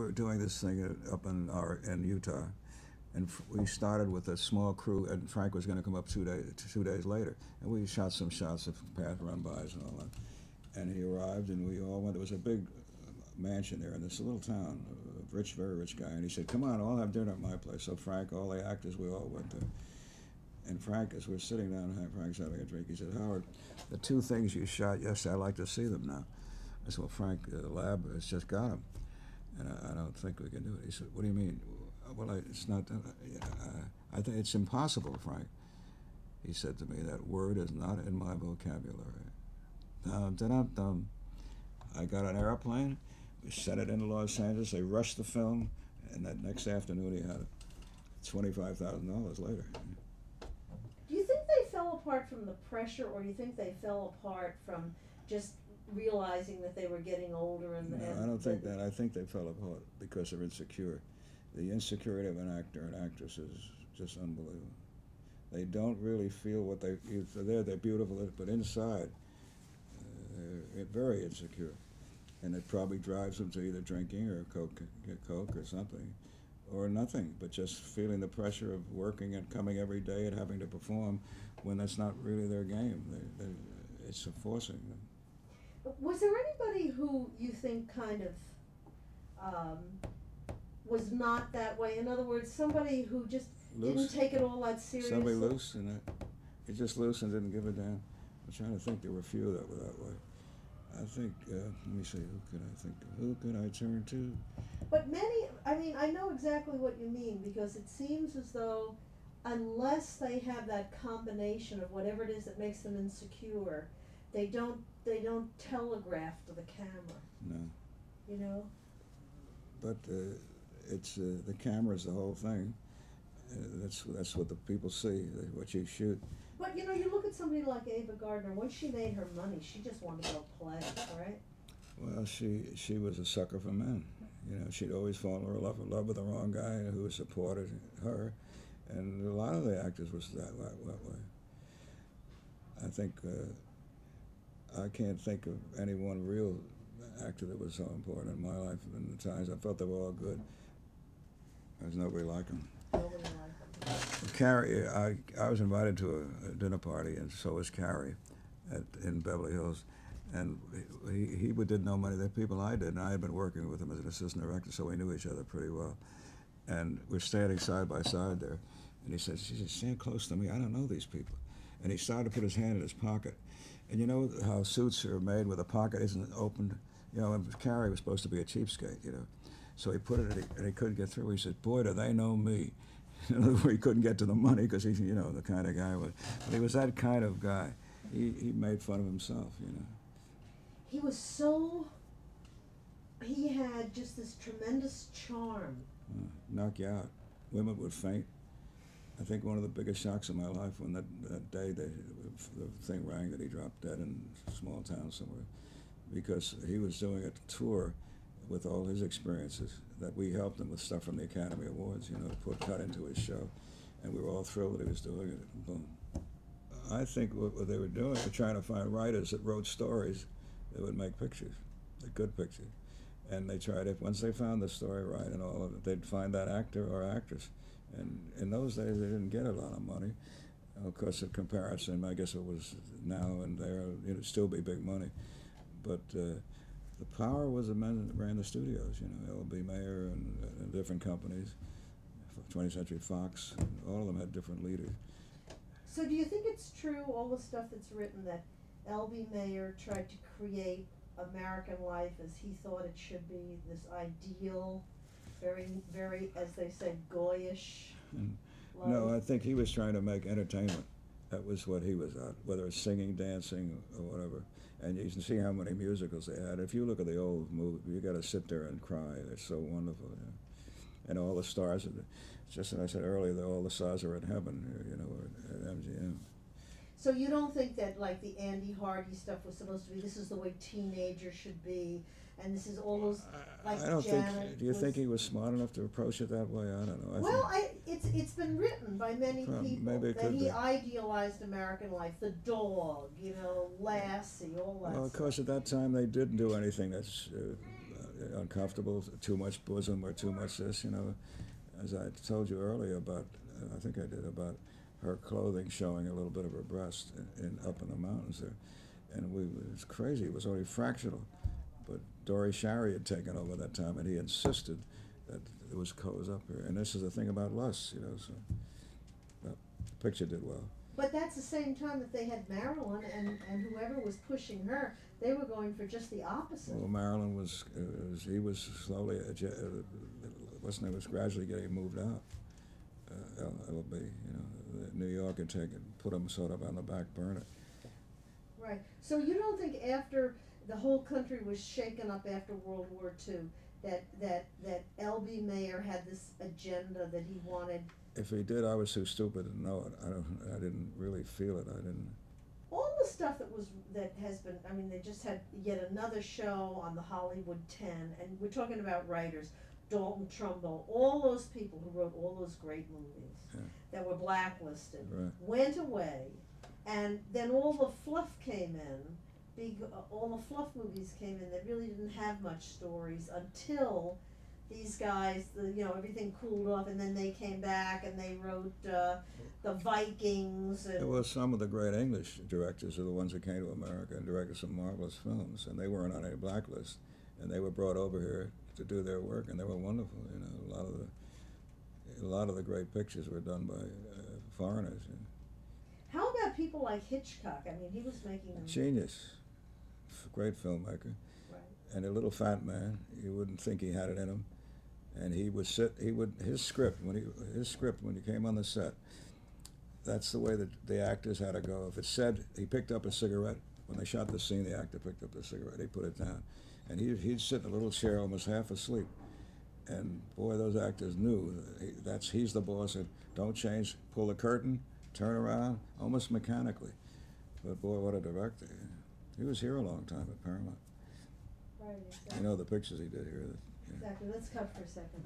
were doing this thing up in Utah, and we started with a small crew, and Frank was going to come up 2 days later, and we shot some shots of path run-bys and all that. And he arrived, and we all went. There was a big mansion there in this little town, a rich, very rich guy, and he said, "Come on, I'll have dinner at my place." So Frank, all the actors, we all went there. And Frank, as we're sitting down, Frank's having a drink, he said, "Howard, the 2 things you shot yesterday, I'd like to see them now." I said, "Well, Frank, the lab has just got them, and I don't think we can do it." He said, "What do you mean?" "Well, it's not, I think it's impossible, Frank." He said to me, "That word is not in my vocabulary." Dum-dum-dum. I got an airplane, we sent it into Los Angeles, they rushed the film, and that next afternoon he had it. $25,000 later. Do you think they fell apart from the pressure, or do you think they fell apart from just realizing that they were getting older? And no, I don't think that. I think they fell apart because they're insecure. The insecurity of an actor and actress is just unbelievable. They don't really feel what they're they're beautiful, but inside they're very insecure, and it probably drives them to either drinking or coke or something, or nothing, but just feeling the pressure of working and coming every day and having to perform when that's not really their game. It's forcing them. Was there anybody who you think kind of was not that way? In other words, somebody who just didn't take it all that seriously? Somebody loose, and he just loose and didn't give a damn. I'm trying to think. There were a few that were that way. I think, let me see, who could I turn to? But many, I mean, I know exactly what you mean, because it seems as though unless they have that combination of whatever it is that makes them insecure, they don't telegraph to the camera. No. You know? But it's the camera's the whole thing. That's what the people see, what you shoot. But you know, you look at somebody like Ava Gardner. Once she made her money, she just wanted to go play, right? Well, she was a sucker for men. You know, she'd always fallen in love with the wrong guy who supported her, and a lot of the actors was that way. I think I can't think of any one real actor that was so important in my life. In the times I felt they were all good. There's nobody like them. Nobody like them. Carrie, I was invited to a dinner party, and so was Carrie, in Beverly Hills, and he didn't know many of the people I did, and I had been working with him as an assistant director, so we knew each other pretty well. And we're standing side by side there, and he said, "Stand close to me. I don't know these people." And he started to put his hand in his pocket, and you know how suits are made where the pocket isn't opened. You know, and Carrie was supposed to be a cheapskate, you know, so he put it, and he couldn't get through. He said, "Boy, do they know me." In other words, he couldn't get to the money because he's, you know, the kind of guy was. But he was that kind of guy. He made fun of himself, you know. He had just this tremendous charm. Knock you out. Women would faint. I think one of the biggest shocks of my life when that day the thing rang that he dropped dead in a small town somewhere, because he was doing a tour with all his experiences that we helped him with stuff from the Academy Awards, you know, to cut into his show, and we were all thrilled that he was doing it. Boom. I think what they were doing, were trying to find writers that wrote stories that would make pictures, the good pictures, and they tried it. Once they found the story right and all of it, they'd find that actor or actress. And in those days, they didn't get a lot of money. Of course, in comparison, I guess it was now and there, it'd still be big money, but. The power was the men that ran the studios, you know, L.B. Mayer and different companies, 20th Century Fox, all of them had different leaders. So do you think it's true, all the stuff that's written, that L.B. Mayer tried to create American life as he thought it should be, this ideal, very, very, as they said, goyish life? No, I think he was trying to make entertainment. That was what he was at, whether it's singing, dancing, or whatever. And you can see how many musicals they had. If you look at the old movies, you got to sit there and cry. They're so wonderful. You know? And all the stars, just as I said earlier, all the stars are in heaven, you know, at MGM. So you don't think that, like, the Andy Hardy stuff was supposed to be, this is the way teenagers should be, and this is all those, like, I don't Janet think, do you think he was smart enough to approach it that way? I don't know. Well, it's been written by many people maybe it that he be. idealized American life, the dog, you know, Lassie, all that Well, of stuff. course, at that time they didn't do anything that's, uncomfortable, too much bosom or too much this, you know. As I told you earlier about, I think I did, about her clothing showing a little bit of her breast up in the mountains there. And it was crazy, it was only fractional. But Dory Sharry had taken over that time, and he insisted that it was up here. And this is the thing about lust, you know, so the picture did well. But that's the same time that they had Marilyn, and whoever was pushing her, they were going for just the opposite. Well, Marilyn he was slowly, what's name was gradually getting moved out. LB, you know, New York had put him sort of on the back burner. Right. So you don't think after the whole country was shaken up after World War II, that L.B. Mayer had this agenda that he wanted? If he did, I was too stupid to know it. I didn't really feel it. I didn't. All the stuff that has been, I mean, they just had yet another show on the Hollywood 10, and we're talking about writers, Dalton Trumbo, all those people who wrote all those great movies that were blacklisted, went away, and then all the fluff came in. All the fluff movies came in that really didn't have much stories until these guys, everything cooled off, and then they came back and they wrote the Vikings. And well, some of the great English directors are the ones that came to America and directed some marvelous films, and they weren't on any blacklist, and they were brought over here to do their work, and they were wonderful. You know, a lot of the great pictures were done by foreigners. You know. How about people like Hitchcock? I mean, he was making them. Genius, great filmmaker, right. And a little fat man. You wouldn't think he had it in him, and his script when he came on the set. That's the way that the actors had to go. If it said he picked up a cigarette when they shot the scene, the actor picked up the cigarette. He put it down, and he'd sit in a little chair, almost half asleep. And boy, those actors knew he's the boss. And don't change, pull the curtain, turn around, almost mechanically. But boy, what a director! He was here a long time at Paramount. Right, exactly. You know the pictures he did here. Exactly. Let's cut for a second.